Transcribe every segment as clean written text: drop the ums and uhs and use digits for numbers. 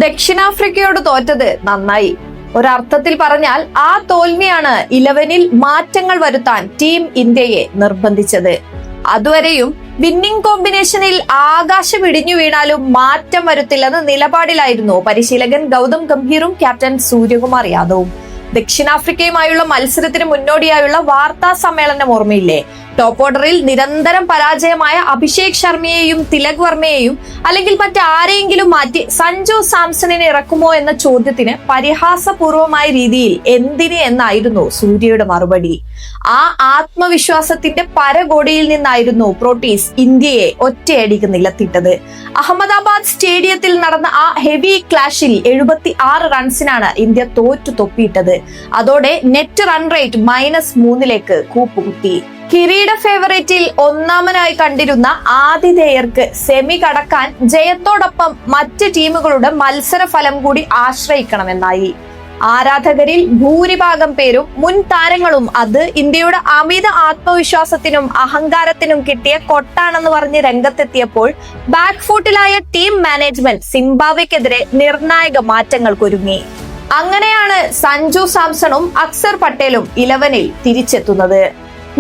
ദക്ഷിണാഫ്രിക്കയോട് തോറ്റത് നന്നായി. ഒരർത്ഥത്തിൽ പറഞ്ഞാൽ ആ തോൽവിയാണ് 11-ൽ മാറ്റങ്ങൾ വരുത്താൻ ടീം ഇന്ത്യയെ നിർബന്ധിച്ചത്. അതുവരെയും വിന്നിംഗ് കോമ്പിനേഷനിൽ ആകാശം ഇടിഞ്ഞു വീണാലും മാറ്റം വരുത്തില്ലെന്ന നിലപാടിലായിരുന്നു പരിശീലകൻ ഗൗതം ഗംഭീറും ക്യാപ്റ്റൻ സൂര്യകുമാർ യാദവും. ദക്ഷിണാഫ്രിക്കയുമായുള്ള മത്സരത്തിന് മുന്നോടിയായുള്ള വാർത്താ സമ്മേളനം ഓർമ്മയില്ലേ? ടോപ്പ് ഓർഡറിൽ നിരന്തരം പരാജയമായ അഭിഷേക് ശർമ്മയെയും തിലക് വർമ്മയെയും അല്ലെങ്കിൽ മറ്റാരെയെങ്കിലും മാറ്റി സഞ്ജു സാംസണിനെ ഇറക്കുമോ എന്ന ചോദ്യത്തിന് പരിഹാസപൂർവമായ രീതിയിൽ എന്തിന് എന്നായിരുന്നു സൂര്യയുടെ മറുപടി. ആ ആത്മവിശ്വാസത്തിന്റെ പരകോടിയിൽ നിന്നായിരുന്നു പ്രോട്ടീസ് ഇന്ത്യയെ ഒറ്റയടിക്ക് നിലത്തിട്ടത്. അഹമ്മദാബാദ് സ്റ്റേഡിയത്തിൽ നടന്ന ആ ഹെവി ക്ലാഷിൽ 76 റൺസിനാണ് ഇന്ത്യ തോറ്റു തൊപ്പിയിട്ടത്. അതോടെ നെറ്റ് റൺ റേറ്റ് -3 കൂപ്പുകുത്തി. കിരീട ഫേവറേറ്റിൽ ഒന്നാമനായി കണ്ടിരുന്ന ആതിഥേയർക്ക് സെമി കടക്കാൻ ജയത്തോടൊപ്പം മറ്റ് ടീമുകളുടെ മത്സര ഫലം കൂടി ആശ്രയിക്കണമെന്നായി. ആരാധകരിൽ ഭൂരിഭാഗം പേരും മുൻ താരങ്ങളും അത് ഇന്ത്യയുടെ അമിത ആത്മവിശ്വാസത്തിനും അഹങ്കാരത്തിനും കിട്ടിയ കൊട്ടാണെന്ന് പറഞ്ഞ് രംഗത്തെത്തിയപ്പോൾ ബാക്ക് ഫൂട്ടിലായ ടീം മാനേജ്മെന്റ് സിംബാബ്വെക്കെതിരെ നിർണായക മാറ്റങ്ങൾക്കൊരുങ്ങി. അങ്ങനെയാണ് സഞ്ജു സാംസണും അക്സർ പട്ടേലും 11-ൽ തിരിച്ചെത്തുന്നത്.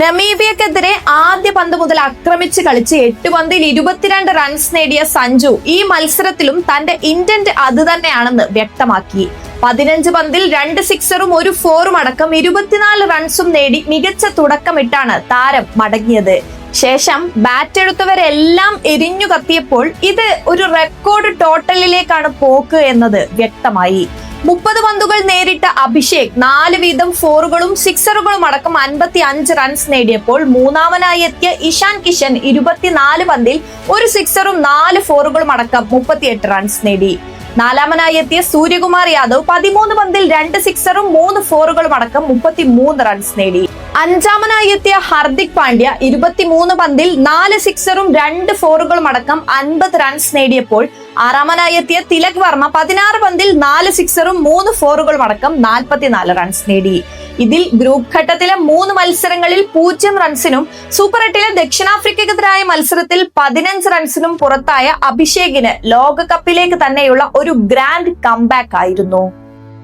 നമീബിയക്കെതിരെ ആദ്യ പന്ത് മുതൽ ആക്രമിച്ച് കളിച്ച് 8 പന്തിൽ 22 റൺസ് നേടിയ സഞ്ജു ഈ മത്സരത്തിലും തന്റെ ഇന്റന്റ് അത് തന്നെയാണെന്ന് വ്യക്തമാക്കി. 15 പന്തിൽ 2 സിക്സറും 1 ഫോറും അടക്കം 24 റൺസും നേടി മികച്ച തുടക്കമിട്ടാണ് താരം മടങ്ങിയത്. ശേഷം ബാറ്റ് എടുത്തവരെല്ലാം എരിഞ്ഞു കത്തിയപ്പോൾ ഇത് ഒരു റെക്കോർഡ് ടോട്ടലിലേക്കാണ് പോക്ക് എന്നത് വ്യക്തമായി. 30 പന്തുകൾ നേരിട്ട അഭിഷേക് 4 വീതം ഫോറുകളും സിക്സറുകളും അടക്കം 55 റൺസ് നേടിയപ്പോൾ മൂന്നാമനായി എത്തിയ ഇഷാൻ കിഷൻ 24 പന്തിൽ 1 സിക്സറും 4 ഫോറുകളും അടക്കം 38 റൺസ് നേടി. നാലാമനായി എത്തിയ സൂര്യകുമാർ യാദവ് 13 പന്തിൽ 2 സിക്സറും 3 ഫോറുകളും അടക്കം 33 റൺസ് നേടി. അഞ്ചാമനായി എത്തിയ ഹാർദിക് പാണ്ഡ്യ 23 പന്തിൽ 4 സിക്സറും 2 ഫോറുകളും അടക്കം 50 റൺസ് നേടിയപ്പോൾ ആറാമനായി എത്തിയ തിലക് വർമ്മ 16 പന്തിൽ 4 സിക്സറും 3 ഫോറുകളും അടക്കം 44 റൺസ് നേടി. ഇതിൽ ഗ്രൂപ്പ് ഘട്ടത്തിലെ 3 മത്സരങ്ങളിൽ 0 റൺസിനും സൂപ്പർ 8-ലെ ദക്ഷിണാഫ്രിക്കക്കെതിരായ മത്സരത്തിൽ 15 റൺസിനും പുറത്തായ അഭിഷേകിന് ലോകകപ്പിലേക്ക് തന്നെയുള്ള ഒരു ഗ്രാൻഡ് കംബാക്ക് ആയിരുന്നു.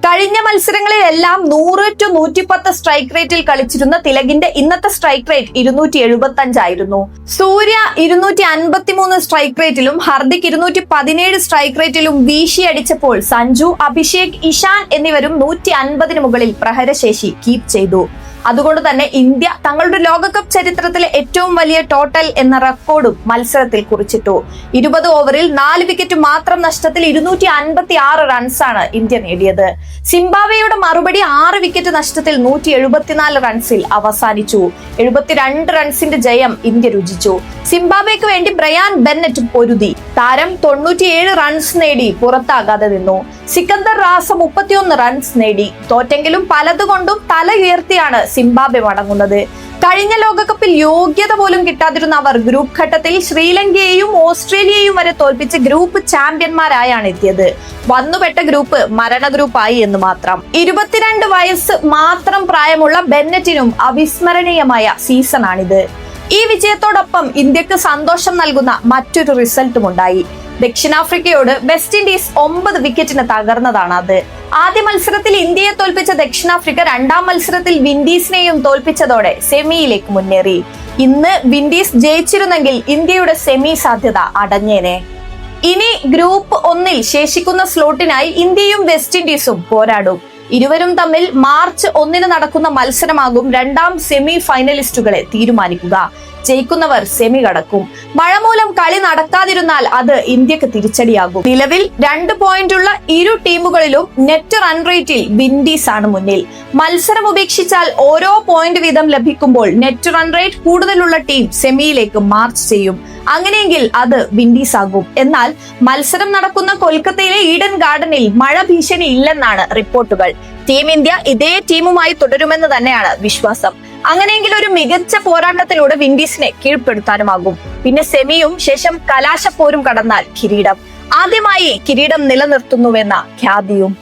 കഴിഞ്ഞ മത്സരങ്ങളിലെല്ലാം 100-110 സ്ട്രൈക്ക് റേറ്റിൽ കളിച്ചിരുന്ന തിലകിന്റെ ഇന്നത്തെ സ്ട്രൈക്ക് റേറ്റ് 275 ആയിരുന്നു. സൂര്യ 253 സ്ട്രൈക്ക് റേറ്റിലും ഹാർദിക് 217 സ്ട്രൈക്ക് റേറ്റിലും വീശിയടിച്ചപ്പോൾ സഞ്ജു, അഭിഷേക്, ഇഷാൻ എന്നിവരും 150-ന് മുകളിൽ പ്രഹരശേഷി കീപ്പ് ചെയ്തു. അതുകൊണ്ട് തന്നെ ഇന്ത്യ തങ്ങളുടെ ലോകകപ്പ് ചരിത്രത്തിലെ ഏറ്റവും വലിയ ടോട്ടൽ എന്ന റെക്കോർഡും മത്സരത്തിൽ കുറിച്ചിട്ടു. 20 ഓവറിൽ 4 വിക്കറ്റ് മാത്രം നഷ്ടത്തിൽ 256 റൺസാണ് ഇന്ത്യ നേടിയത്. സിംബാബ്വെയുടെ മറുപടി 6 വിക്കറ്റ് നഷ്ടത്തിൽ 174 റൺസിൽ അവസാനിച്ചു. 72 റൺസിന്റെ ജയം ഇന്ത്യ രുചിച്ചു. സിംബാബ്വെക്ക് വേണ്ടി ബ്രയാൻ ബെന്നറ്റ് പൊരുതി. താരം 97 റൺസ് നേടി പുറത്താകാതെ നിന്നു. സിക്കന്ദർ റാസ 31 റൺസ് നേടി. തോറ്റെങ്കിലും പലതുകൊണ്ടും തല ഉയർത്തിയാണ് സിംബാബ്വെ മടങ്ങുന്നത്. കഴിഞ്ഞ ലോകകപ്പിൽ യോഗ്യത പോലും കിട്ടാതിരുന്ന അവർ ഗ്രൂപ്പ് ഘട്ടത്തിൽ ശ്രീലങ്കയെയും ഓസ്ട്രേലിയയും വരെ തോൽപ്പിച്ച് ഗ്രൂപ്പ് ചാമ്പ്യന്മാരായാണ് എത്തിയത്. വന്നുപെട്ട ഗ്രൂപ്പ് മരണ ഗ്രൂപ്പായി എന്ന് മാത്രം. 22 വയസ്സ് മാത്രം പ്രായമുള്ള ബെന്നറ്റിനും അവിസ്മരണീയമായ സീസണാണിത്. ഈ വിജയത്തോടൊപ്പം ഇന്ത്യക്ക് സന്തോഷം നൽകുന്ന മറ്റൊരു റിസൾട്ടും ഉണ്ടായി. ദക്ഷിണാഫ്രിക്കയോട് വെസ്റ്റ് ഇൻഡീസ് 9 വിക്കറ്റിന് തകർന്നതാണ് അത്. ആദ്യ മത്സരത്തിൽ ഇന്ത്യയെ തോൽപ്പിച്ച ദക്ഷിണാഫ്രിക്ക 2ാം മത്സരത്തിൽ വിൻഡീസിനെയും തോൽപ്പിച്ചതോടെ സെമിയിലേക്ക് മുന്നേറി. ഇന്ന് വിൻഡീസ് ജയിച്ചിരുന്നെങ്കിൽ ഇന്ത്യയുടെ സെമി സാധ്യത അടഞ്ഞേനെ. ഇനി ഗ്രൂപ്പ് 1-ൽ ശേഷിക്കുന്ന സ്ലോട്ടിനായി ഇന്ത്യയും വെസ്റ്റ് ഇൻഡീസും പോരാടും. ഇരുവരും തമ്മിൽ മാർച്ച് 1-ന് നടക്കുന്ന മത്സരമാകും 2ാം സെമി ഫൈനലിസ്റ്റുകളെ തീരുമാനിക്കുക. ജയിക്കുന്നവർ സെമി കടക്കും. മഴ മൂലം കളി നടക്കാതിരുന്നാൽ അത് ഇന്ത്യക്ക് തിരിച്ചടിയാകും. നിലവിൽ 2 പോയിന്റുള്ള ഇരു ടീമുകളിലും നെറ്റ് റൺ റേറ്റിൽ വിൻഡീസ് ആണ് മുന്നിൽ. മത്സരം ഉപേക്ഷിച്ചാൽ ഓരോ പോയിന്റ് വീതം ലഭിക്കുമ്പോൾ നെറ്റ് റൺ റേറ്റ് കൂടുതലുള്ള ടീം സെമിയിലേക്ക് മാർച്ച് ചെയ്യും. അങ്ങനെയെങ്കിൽ അത് വിൻഡീസ് ആകും. എന്നാൽ മത്സരം നടക്കുന്ന കൊൽക്കത്തയിലെ ഈഡൻ ഗാർഡനിൽ മഴ ഭീഷണി ഇല്ലെന്നാണ് റിപ്പോർട്ടുകൾ. ടീം ഇന്ത്യ ഇതേ ടീമുമായി തുടരുമെന്ന് തന്നെയാണ് വിശ്വാസം. അങ്ങനെയെങ്കിൽ ഒരു മികച്ച പോരാട്ടത്തിലൂടെ വിൻഡീസിനെ കീഴ്പ്പെടുത്താനുമാകും. പിന്നെ സെമിയും ശേഷം കലാശപ്പോരും കടന്നാൽ കിരീടം. ആദ്യമായി കിരീടം നിലനിർത്തുന്നുവെന്ന ഖ്യാതിയും.